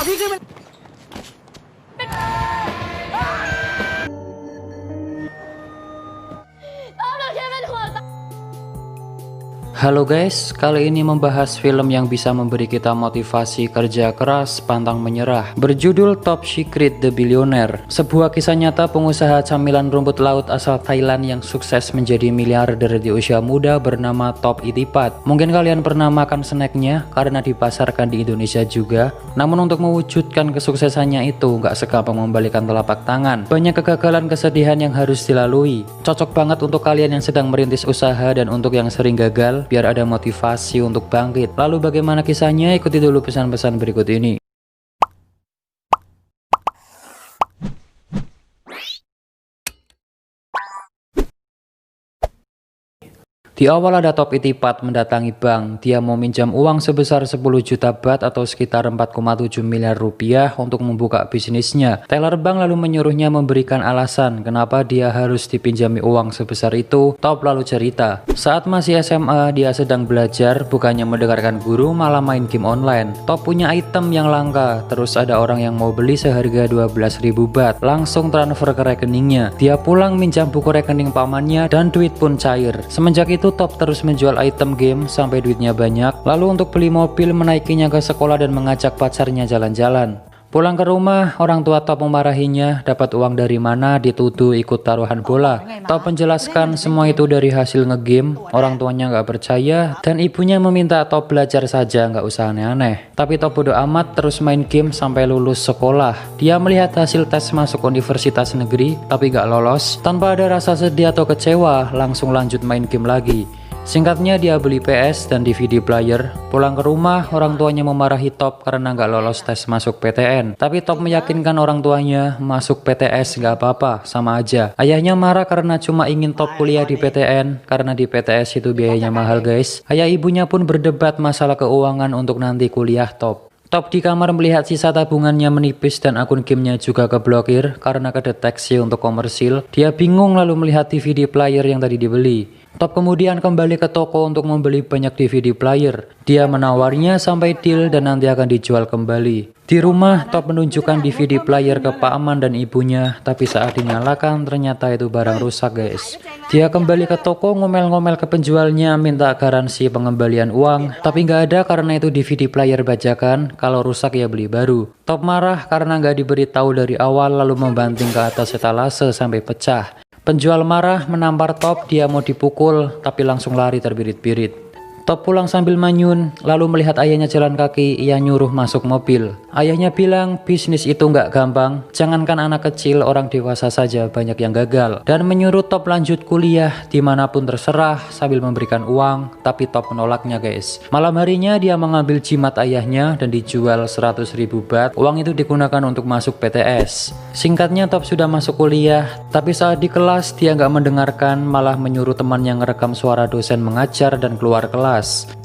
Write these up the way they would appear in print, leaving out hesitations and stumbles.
นี่คือมัน Halo guys, kali ini membahas film yang bisa memberi kita motivasi kerja keras, pantang menyerah. Berjudul Top Secret The Billionaire. Sebuah kisah nyata pengusaha camilan rumput laut asal Thailand yang sukses menjadi miliarder di usia muda bernama Top Itipat. Mungkin kalian pernah makan snacknya karena dipasarkan di Indonesia juga. Namun untuk mewujudkan kesuksesannya itu nggak segampang membalikan telapak tangan. Banyak kegagalan, kesedihan yang harus dilalui. Cocok banget untuk kalian yang sedang merintis usaha dan untuk yang sering gagal, biar ada motivasi untuk bangkit. Lalu bagaimana kisahnya? Ikuti dulu pesan-pesan berikut ini. Di awal ada Top Itipat mendatangi bank. Dia mau minjam uang sebesar 10 juta baht atau sekitar 4,7 miliar rupiah untuk membuka bisnisnya. Teller bank lalu menyuruhnya memberikan alasan kenapa dia harus dipinjami uang sebesar itu. Top lalu cerita, saat masih SMA dia sedang belajar, bukannya mendengarkan guru malah main game online. Top punya item yang langka, terus ada orang yang mau beli seharga 12.000 baht. Langsung transfer ke rekeningnya. Dia pulang minjam buku rekening pamannya dan duit pun cair. Semenjak itu Top terus menjual item game sampai duitnya banyak. Lalu untuk beli mobil menaikinya ke sekolah dan mengajak pacarnya jalan-jalan. Pulang ke rumah, orang tua Top memarahinya. Dapat uang dari mana? Dituduh ikut taruhan bola. Top menjelaskan semua itu dari hasil ngegame. Orang tuanya nggak percaya dan ibunya meminta Top belajar saja, nggak usah aneh-aneh. Tapi Top bodo amat terus main game sampai lulus sekolah. Dia melihat hasil tes masuk universitas negeri tapi nggak lolos. Tanpa ada rasa sedih atau kecewa, langsung lanjut main game lagi. Singkatnya dia beli PS dan DVD player. Pulang ke rumah, orang tuanya memarahi Top karena nggak lolos tes masuk PTN. Tapi Top meyakinkan orang tuanya masuk PTS nggak apa-apa, sama aja. Ayahnya marah karena cuma ingin Top kuliah di PTN, karena di PTS itu biayanya mahal guys. Ayah ibunya pun berdebat masalah keuangan untuk nanti kuliah Top. Top di kamar melihat sisa tabungannya menipis dan akun gamenya juga keblokir karena kedeteksi untuk komersil. Dia bingung lalu melihat DVD player yang tadi dibeli. Top kemudian kembali ke toko untuk membeli banyak DVD player. Dia menawarnya sampai deal dan nanti akan dijual kembali. Di rumah, Top menunjukkan DVD player ke Pak Aman dan ibunya, tapi saat dinyalakan ternyata itu barang rusak guys. Dia kembali ke toko ngomel-ngomel ke penjualnya minta garansi pengembalian uang, tapi nggak ada karena itu DVD player bajakan, kalau rusak ya beli baru. Top marah karena nggak diberitahu dari awal lalu membanting ke atas etalase sampai pecah. Penjual marah menampar Top, dia mau dipukul tapi langsung lari terbirit-birit. Top pulang sambil manyun, lalu melihat ayahnya jalan kaki, ia nyuruh masuk mobil. Ayahnya bilang bisnis itu nggak gampang, jangankan anak kecil, orang dewasa saja banyak yang gagal. Dan menyuruh Top lanjut kuliah dimanapun terserah sambil memberikan uang, tapi Top menolaknya guys. Malam harinya dia mengambil jimat ayahnya dan dijual 100.000 baht. Uang itu digunakan untuk masuk PTS. Singkatnya Top sudah masuk kuliah, tapi saat di kelas dia nggak mendengarkan, malah menyuruh temannya ngerekam suara dosen mengajar dan keluar kelas.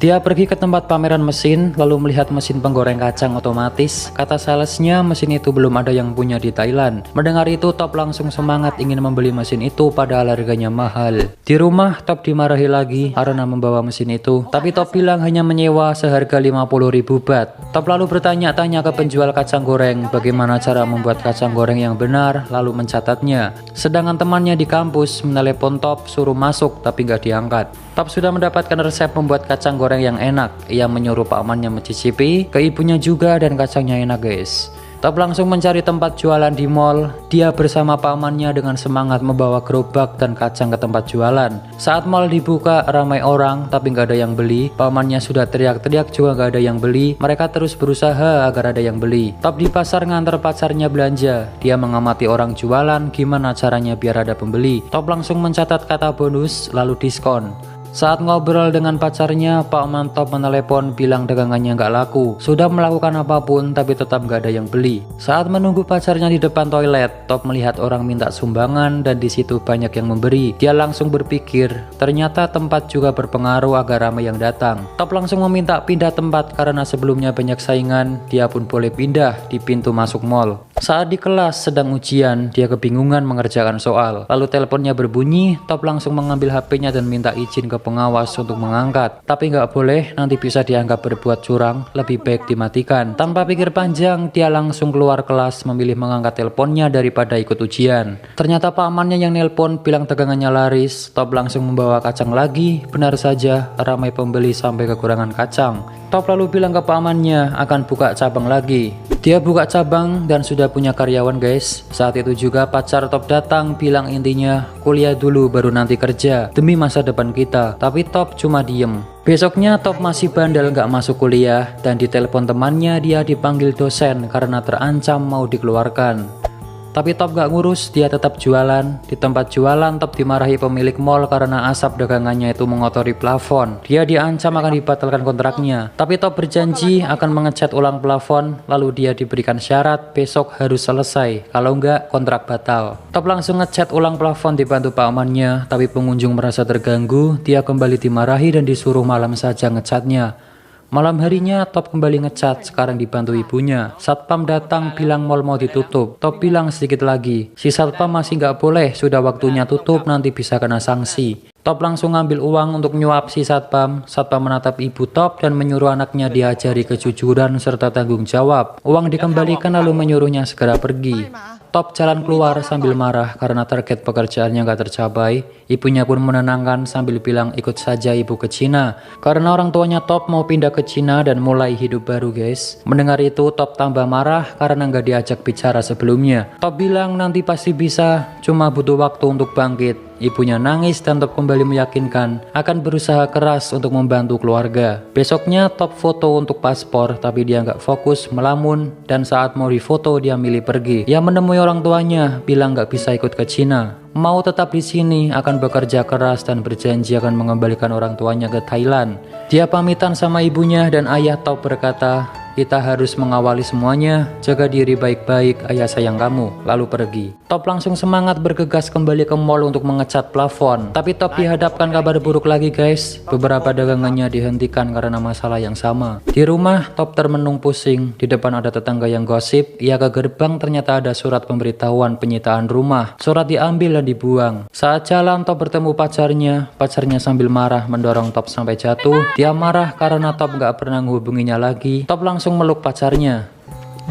Dia pergi ke tempat pameran mesin, lalu melihat mesin penggoreng kacang otomatis. Kata salesnya mesin itu belum ada yang punya di Thailand. Mendengar itu Top langsung semangat ingin membeli mesin itu padahal harganya mahal. Di rumah Top dimarahi lagi karena membawa mesin itu, tapi Top bilang hanya menyewa seharga 50.000 baht. Top lalu bertanya-tanya ke penjual kacang goreng bagaimana cara membuat kacang goreng yang benar, lalu mencatatnya. Sedangkan temannya di kampus menelepon Top suruh masuk tapi nggak diangkat. Top sudah mendapatkan resep membuat kacang goreng yang enak. Ia menyuruh pamannya mencicipi, ke ibunya juga, dan kacangnya enak guys. Top langsung mencari tempat jualan di mall. Dia bersama pamannya dengan semangat membawa gerobak dan kacang ke tempat jualan. Saat mall dibuka ramai orang tapi nggak ada yang beli. Pamannya sudah teriak-teriak juga nggak ada yang beli. Mereka terus berusaha agar ada yang beli. Top di pasar ngantar pacarnya belanja. Dia mengamati orang jualan gimana caranya biar ada pembeli. Top langsung mencatat kata bonus lalu diskon. Saat ngobrol dengan pacarnya, Pak Man Top menelepon bilang dagangannya nggak laku. Sudah melakukan apapun tapi tetap nggak ada yang beli. Saat menunggu pacarnya di depan toilet, Top melihat orang minta sumbangan dan di situ banyak yang memberi. Dia langsung berpikir, ternyata tempat juga berpengaruh agar ramai yang datang. Top langsung meminta pindah tempat karena sebelumnya banyak saingan. Dia pun boleh pindah di pintu masuk mall. Saat di kelas sedang ujian, dia kebingungan mengerjakan soal. Lalu teleponnya berbunyi, Top langsung mengambil HP-nya dan minta izin ke ke pengawas untuk mengangkat. Tapi nggak boleh, nanti bisa dianggap berbuat curang, lebih baik dimatikan. Tanpa pikir panjang, dia langsung keluar kelas memilih mengangkat teleponnya daripada ikut ujian. Ternyata pamannya yang nelpon bilang dagangannya laris. Top langsung membawa kacang lagi. Benar saja, ramai pembeli sampai kekurangan kacang. Top lalu bilang ke pamannya akan buka cabang lagi. Dia buka cabang dan sudah punya karyawan guys. Saat itu juga pacar Top datang bilang intinya kuliah dulu baru nanti kerja demi masa depan kita. Tapi Top cuma diem. Besoknya Top masih bandel gak masuk kuliah dan ditelepon temannya dia dipanggil dosen karena terancam mau dikeluarkan. Tapi Top gak ngurus, dia tetap jualan. Di tempat jualan Top dimarahi pemilik mall karena asap dagangannya itu mengotori plafon. Dia diancam akan dibatalkan kontraknya. Tapi Top berjanji akan mengecat ulang plafon. Lalu dia diberikan syarat besok harus selesai. Kalau enggak kontrak batal. Top langsung ngecat ulang plafon dibantu pamannya. Tapi pengunjung merasa terganggu. Dia kembali dimarahi dan disuruh malam saja ngecatnya. Malam harinya Top kembali ngecat, sekarang dibantu ibunya. Satpam datang bilang mall mau ditutup. Top bilang sedikit lagi. Si satpam masih nggak boleh, sudah waktunya tutup nanti bisa kena sanksi. Top langsung ngambil uang untuk nyuap si satpam. Satpam menatap ibu Top dan menyuruh anaknya diajari kejujuran serta tanggung jawab. Uang dikembalikan lalu menyuruhnya segera pergi. Top jalan keluar sambil marah karena target pekerjaannya gak tercapai. Ibunya pun menenangkan sambil bilang ikut saja ibu ke Cina. Karena orang tuanya Top mau pindah ke Cina dan mulai hidup baru guys. Mendengar itu Top tambah marah karena gak diajak bicara sebelumnya. Top bilang nanti pasti bisa, cuma butuh waktu untuk bangkit. Ibunya nangis dan Top kembali meyakinkan akan berusaha keras untuk membantu keluarga. Besoknya Top foto untuk paspor tapi dia nggak fokus, melamun, dan saat mau difoto dia milih pergi. Dia menemui orang tuanya, bilang nggak bisa ikut ke Cina. Mau tetap di sini, akan bekerja keras dan berjanji akan mengembalikan orang tuanya ke Thailand. Dia pamitan sama ibunya dan ayah Top berkata, kita harus mengawali semuanya, jaga diri baik-baik, ayah sayang kamu, lalu pergi. Top langsung semangat bergegas kembali ke mall untuk mengecat plafon. Tapi Top dihadapkan kabar buruk lagi guys, beberapa dagangannya dihentikan karena masalah yang sama. Di rumah Top termenung pusing, di depan ada tetangga yang gosip, ia ke gerbang ternyata ada surat pemberitahuan penyitaan rumah. Surat diambil dan dibuang. Saat jalan Top bertemu pacarnya sambil marah mendorong Top sampai jatuh. Dia marah karena Top gak pernah menghubunginya lagi. Top langsung meluk pacarnya.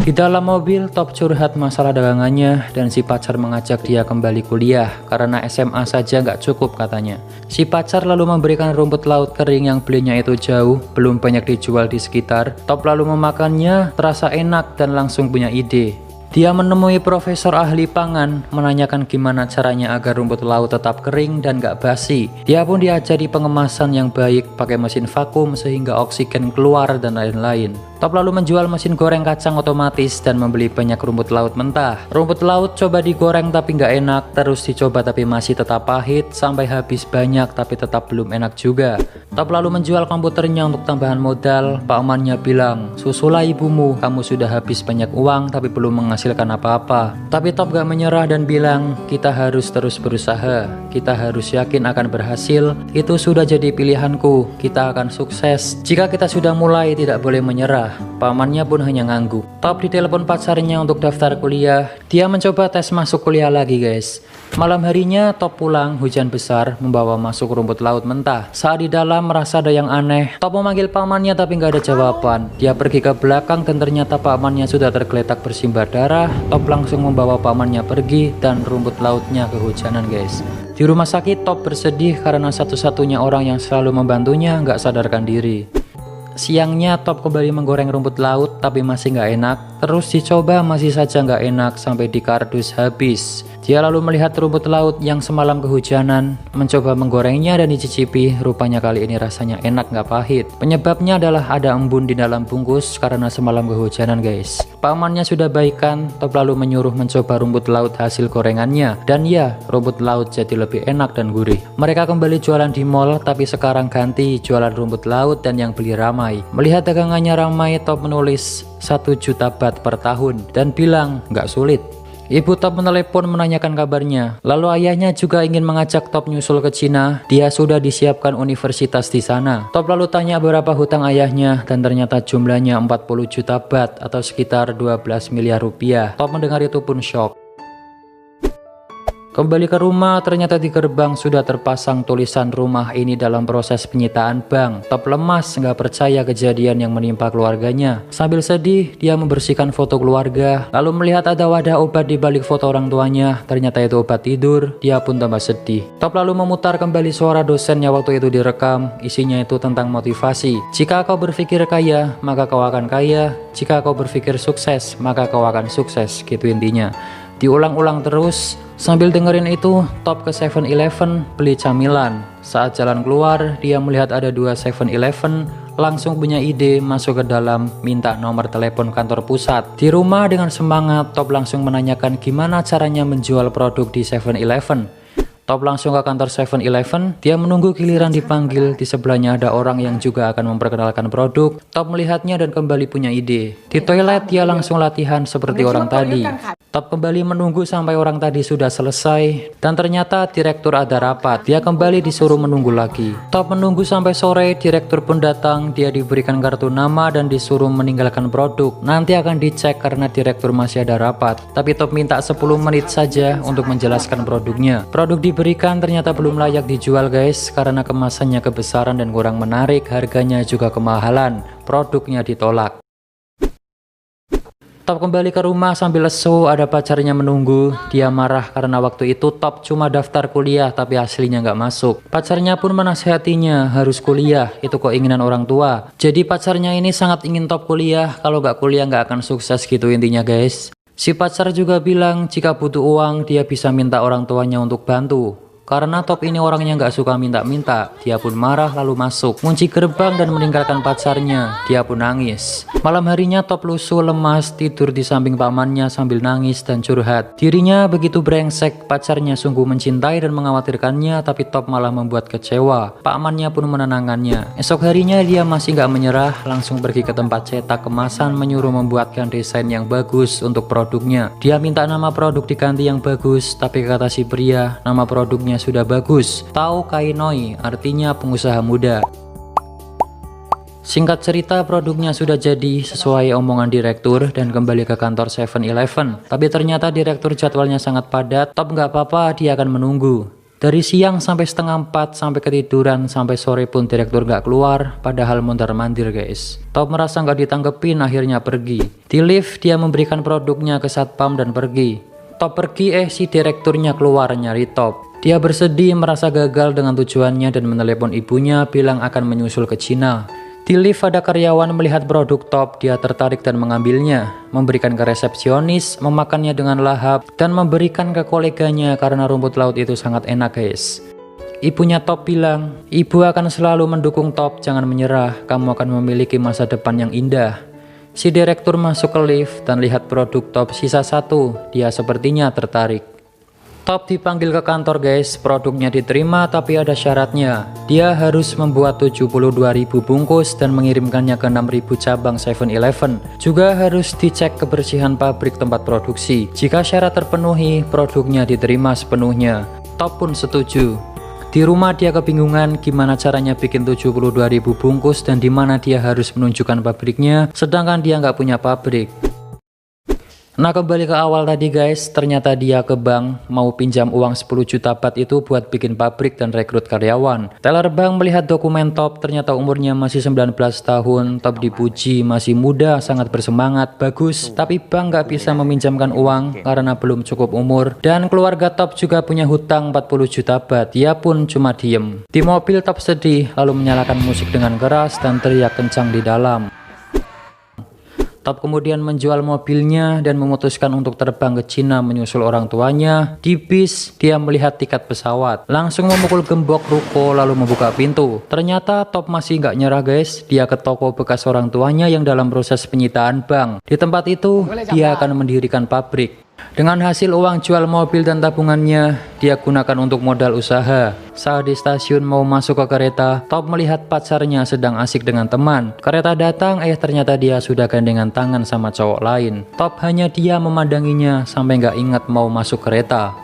Di dalam mobil Top curhat masalah dagangannya dan si pacar mengajak dia kembali kuliah karena SMA saja nggak cukup katanya. Si pacar lalu memberikan rumput laut kering yang belinya itu jauh, belum banyak dijual di sekitar. Top lalu memakannya, terasa enak dan langsung punya ide. Dia menemui profesor ahli pangan, menanyakan gimana caranya agar rumput laut tetap kering dan gak basi. Dia pun diajari pengemasan yang baik, pakai mesin vakum sehingga oksigen keluar dan lain-lain. Top lalu menjual mesin goreng kacang otomatis dan membeli banyak rumput laut mentah. Rumput laut coba digoreng tapi gak enak, terus dicoba tapi masih tetap pahit, sampai habis banyak tapi tetap belum enak juga. Top lalu menjual komputernya untuk tambahan modal. Pamannya bilang, susulah ibumu, kamu sudah habis banyak uang tapi belum menghasilkan apa-apa. Tapi Top gak menyerah dan bilang, kita harus terus berusaha, kita harus yakin akan berhasil, itu sudah jadi pilihanku, kita akan sukses. Jika kita sudah mulai tidak boleh menyerah. Pamannya pun hanya ngangguk. Top ditelepon pacarnya untuk daftar kuliah. Dia mencoba tes masuk kuliah lagi guys. Malam harinya Top pulang, hujan besar, membawa masuk rumput laut mentah. Saat di dalam merasa ada yang aneh. Top memanggil pamannya tapi nggak ada jawaban. Dia pergi ke belakang dan ternyata pamannya sudah tergeletak bersimbah darah. Top langsung membawa pamannya pergi dan rumput lautnya kehujanan guys. Di rumah sakit Top bersedih karena satu-satunya orang yang selalu membantunya nggak sadarkan diri. Siangnya Top kembali menggoreng rumput laut tapi masih nggak enak. Terus dicoba masih saja nggak enak sampai di kardus habis. Dia lalu melihat rumput laut yang semalam kehujanan, mencoba menggorengnya dan dicicipi. Rupanya kali ini rasanya enak nggak pahit. Penyebabnya adalah ada embun di dalam bungkus karena semalam kehujanan guys. Pamannya sudah baikan, Top lalu menyuruh mencoba rumput laut hasil gorengannya. Dan ya, rumput laut jadi lebih enak dan gurih. Mereka kembali jualan di mall tapi sekarang ganti jualan rumput laut dan yang beli ramai. Melihat dagangannya ramai, Top menulis 1 juta baht per tahun dan bilang nggak sulit. Ibu Top menelepon menanyakan kabarnya. Lalu ayahnya juga ingin mengajak Top nyusul ke Cina. Dia sudah disiapkan universitas di sana. Top lalu tanya berapa hutang ayahnya dan ternyata jumlahnya 40 juta baht atau sekitar 12 miliar rupiah. Top mendengar itu pun shock. Kembali ke rumah, ternyata di gerbang sudah terpasang tulisan rumah ini dalam proses penyitaan bank. Top lemas, nggak percaya kejadian yang menimpa keluarganya. Sambil sedih, dia membersihkan foto keluarga, lalu melihat ada wadah obat di balik foto orang tuanya. Ternyata itu obat tidur, dia pun tambah sedih. Top lalu memutar kembali suara dosennya waktu itu direkam, isinya itu tentang motivasi. Jika kau berpikir kaya, maka kau akan kaya. Jika kau berpikir sukses, maka kau akan sukses, gitu intinya. Diulang-ulang terus. Sambil dengerin itu, Top ke 7-Eleven beli camilan. Saat jalan keluar, dia melihat ada 2 7-Eleven, langsung punya ide masuk ke dalam, minta nomor telepon kantor pusat. Di rumah dengan semangat, Top langsung menanyakan gimana caranya menjual produk di 7-Eleven. Top langsung ke kantor 7-Eleven, dia menunggu giliran dipanggil. Di sebelahnya ada orang yang juga akan memperkenalkan produk. Top melihatnya dan kembali punya ide. Di toilet dia langsung latihan seperti orang tadi. Top kembali menunggu sampai orang tadi sudah selesai, dan ternyata direktur ada rapat. Dia kembali disuruh menunggu lagi. Top menunggu sampai sore, direktur pun datang. Dia diberikan kartu nama dan disuruh meninggalkan produk. Nanti akan dicek karena direktur masih ada rapat. Tapi Top minta 10 menit saja untuk menjelaskan produknya. Produk diberikan ternyata belum layak dijual guys, karena kemasannya kebesaran dan kurang menarik, harganya juga kemahalan. Produknya ditolak. Top kembali ke rumah sambil lesu, ada pacarnya menunggu. Dia marah karena waktu itu Top cuma daftar kuliah tapi aslinya nggak masuk. Pacarnya pun menasihatinya harus kuliah, itu keinginan orang tua. Jadi pacarnya ini sangat ingin Top kuliah, kalau nggak kuliah nggak akan sukses gitu intinya guys. Si pacar juga bilang jika butuh uang dia bisa minta orang tuanya untuk bantu. Karena Top ini orangnya nggak suka minta-minta, dia pun marah lalu masuk, kunci gerbang dan meninggalkan pacarnya. Dia pun nangis. Malam harinya Top lusuh lemas, tidur di samping pamannya sambil nangis dan curhat. Dirinya begitu brengsek, pacarnya sungguh mencintai dan mengkhawatirkannya, tapi Top malah membuat kecewa. Pamannya pun menenangkannya. Esok harinya dia masih nggak menyerah, langsung pergi ke tempat cetak kemasan, menyuruh membuatkan desain yang bagus untuk produknya. Dia minta nama produk diganti yang bagus, tapi kata si pria, nama produknya sudah bagus, Tao Kai Noi, artinya pengusaha muda. Singkat cerita, produknya sudah jadi sesuai omongan direktur dan kembali ke kantor 7-Eleven. Tapi ternyata direktur jadwalnya sangat padat. Top nggak apa-apa, dia akan menunggu. Dari siang sampai setengah 4, sampai ketiduran, sampai sore pun direktur nggak keluar, padahal mondar-mandir guys. Top merasa nggak ditanggepin, akhirnya pergi. Di lift, dia memberikan produknya ke satpam dan pergi. Top pergi, si direkturnya keluar nyari Top. Dia bersedih merasa gagal dengan tujuannya dan menelepon ibunya bilang akan menyusul ke Cina. Di lift ada karyawan melihat produk Top, dia tertarik dan mengambilnya, memberikan ke resepsionis, memakannya dengan lahap, dan memberikan ke koleganya karena rumput laut itu sangat enak guys. Ibunya Top bilang, ibu akan selalu mendukung Top, jangan menyerah, kamu akan memiliki masa depan yang indah. Si direktur masuk ke lift dan lihat produk Top sisa 1, dia sepertinya tertarik. Top dipanggil ke kantor guys, produknya diterima tapi ada syaratnya. Dia harus membuat 72.000 bungkus dan mengirimkannya ke 6.000 cabang 7-Eleven. Juga harus dicek kebersihan pabrik tempat produksi. Jika syarat terpenuhi, produknya diterima sepenuhnya. Top pun setuju. Di rumah dia kebingungan gimana caranya bikin 72.000 bungkus dan di mana dia harus menunjukkan pabriknya, sedangkan dia nggak punya pabrik. Nah kembali ke awal tadi guys, ternyata dia ke bank mau pinjam uang 10 juta baht itu buat bikin pabrik dan rekrut karyawan. Teller bank melihat dokumen Top, ternyata umurnya masih 19 tahun. Top dipuji masih muda, sangat bersemangat, bagus. Tapi bank gak bisa meminjamkan uang karena belum cukup umur. Dan keluarga Top juga punya hutang 40 juta baht, dia pun cuma diem. Di mobil Top sedih, lalu menyalakan musik dengan keras dan teriak kencang di dalam. Top kemudian menjual mobilnya dan memutuskan untuk terbang ke Cina menyusul orang tuanya. Di bis, dia melihat tiket pesawat. Langsung memukul gembok ruko lalu membuka pintu. Ternyata Top masih nggak nyerah guys. Dia ke toko bekas orang tuanya yang dalam proses penyitaan bank. Di tempat itu, dia akan mendirikan pabrik. Dengan hasil uang jual mobil dan tabungannya, dia gunakan untuk modal usaha. Saat di stasiun mau masuk ke kereta, Top melihat pacarnya sedang asik dengan teman. Kereta datang, ternyata dia sudah gandengan tangan sama cowok lain. Top hanya dia memandanginya sampai nggak ingat mau masuk kereta.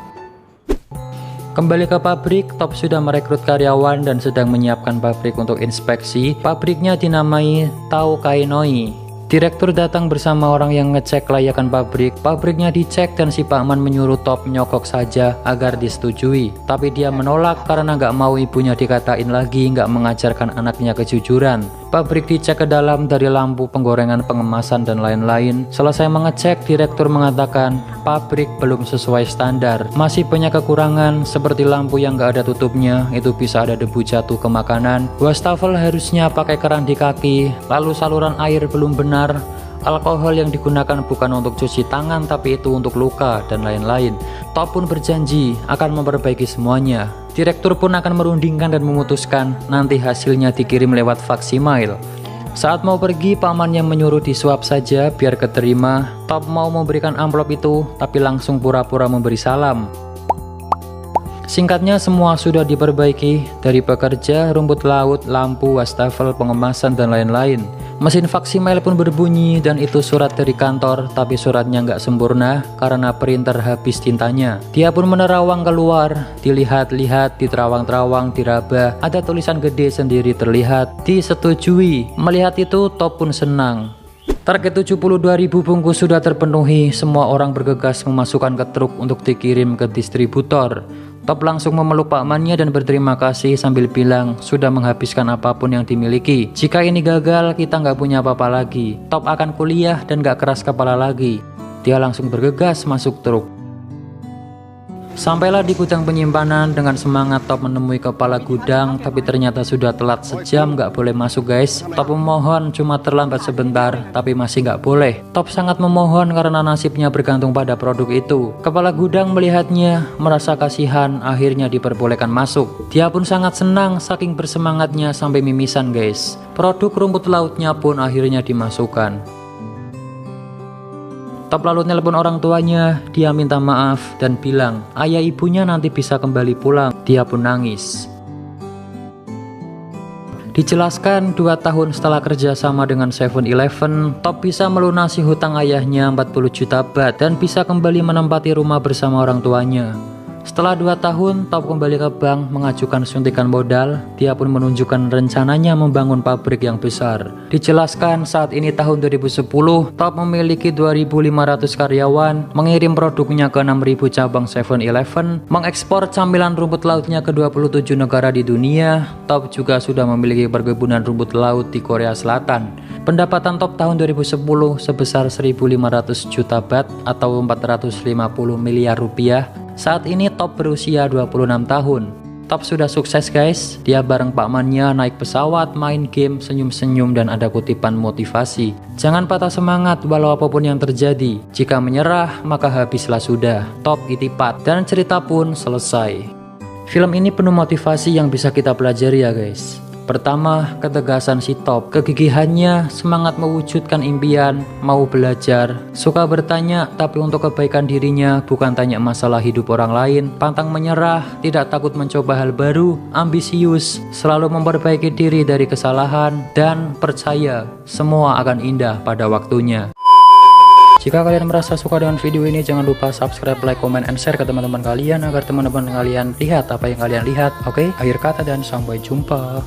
Kembali ke pabrik, Top sudah merekrut karyawan dan sedang menyiapkan pabrik untuk inspeksi. Pabriknya dinamai Tao Kai Noi. Direktur datang bersama orang yang ngecek kelayakan pabrik. Pabriknya dicek dan si Pakman menyuruh Top nyogok saja agar disetujui. Tapi dia menolak karena nggak mau ibunya dikatain lagi nggak mengajarkan anaknya kejujuran. Pabrik dicek ke dalam dari lampu, penggorengan, pengemasan, dan lain-lain. Selesai mengecek, direktur mengatakan pabrik belum sesuai standar. Masih banyak kekurangan seperti lampu yang nggak ada tutupnya, itu bisa ada debu jatuh ke makanan. Wastafel harusnya pakai keran di kaki, lalu saluran air belum benar. Alkohol yang digunakan bukan untuk cuci tangan tapi itu untuk luka dan lain-lain. Top pun berjanji akan memperbaiki semuanya. Direktur pun akan merundingkan dan memutuskan nanti hasilnya dikirim lewat faksimiil. Saat mau pergi, pamannya menyuruh disuap saja biar keterima. Top mau memberikan amplop itu tapi langsung pura-pura memberi salam. Singkatnya semua sudah diperbaiki, dari pekerja, rumput laut, lampu, wastafel, pengemasan, dan lain-lain. Mesin faksimiil pun berbunyi dan itu surat dari kantor, tapi suratnya nggak sempurna karena printer habis tintanya. Dia pun menerawang keluar, dilihat-lihat, diterawang-terawang, diraba, ada tulisan gede sendiri terlihat, disetujui. Melihat itu Top pun senang. Target 72.000 bungkus sudah terpenuhi, semua orang bergegas memasukkan ke truk untuk dikirim ke distributor. Top langsung memeluk pakmannya dan berterima kasih sambil bilang sudah menghabiskan apapun yang dimiliki. Jika ini gagal, kita nggak punya apa-apa lagi. Top akan kuliah dan nggak keras kepala lagi. Dia langsung bergegas masuk truk. Sampailah di gudang penyimpanan. Dengan semangat Top menemui kepala gudang, tapi ternyata sudah telat sejam, nggak boleh masuk guys. Top memohon cuma terlambat sebentar, tapi masih nggak boleh. Top sangat memohon karena nasibnya bergantung pada produk itu. Kepala gudang melihatnya, merasa kasihan, akhirnya diperbolehkan masuk. Dia pun sangat senang, saking bersemangatnya sampai mimisan guys. Produk rumput lautnya pun akhirnya dimasukkan. Top lalu nelpon orang tuanya, dia minta maaf dan bilang ayah ibunya nanti bisa kembali pulang. Dia pun nangis. Dijelaskan 2 tahun setelah kerja sama dengan 7-Eleven, Top bisa melunasi hutang ayahnya 40 juta baht dan bisa kembali menempati rumah bersama orang tuanya. Setelah 2 tahun, Top kembali ke bank mengajukan suntikan modal. Dia pun menunjukkan rencananya membangun pabrik yang besar. Dijelaskan saat ini tahun 2010, Top memiliki 2.500 karyawan, mengirim produknya ke 6.000 cabang 7-Eleven, mengekspor camilan rumput lautnya ke 27 negara di dunia. Top juga sudah memiliki perkebunan rumput laut di Korea Selatan. Pendapatan Top tahun 2010 sebesar 1.500 juta baht atau 450 miliar rupiah. Saat ini Top berusia 26 tahun. Top sudah sukses guys. Dia bareng pakmannya naik pesawat, main game, senyum-senyum, dan ada kutipan motivasi. Jangan patah semangat walau apapun yang terjadi. Jika menyerah maka habislah sudah. Top itipat. Dan cerita pun selesai. Film ini penuh motivasi yang bisa kita pelajari ya guys. Pertama, ketegasan si Top, kegigihannya, semangat mewujudkan impian, mau belajar, suka bertanya tapi untuk kebaikan dirinya, bukan tanya masalah hidup orang lain, pantang menyerah, tidak takut mencoba hal baru, ambisius, selalu memperbaiki diri dari kesalahan, dan percaya semua akan indah pada waktunya. Jika kalian merasa suka dengan video ini, jangan lupa subscribe, like, comment, and share ke teman-teman kalian agar teman-teman kalian lihat apa yang kalian lihat. Oke, akhir kata dan sampai jumpa.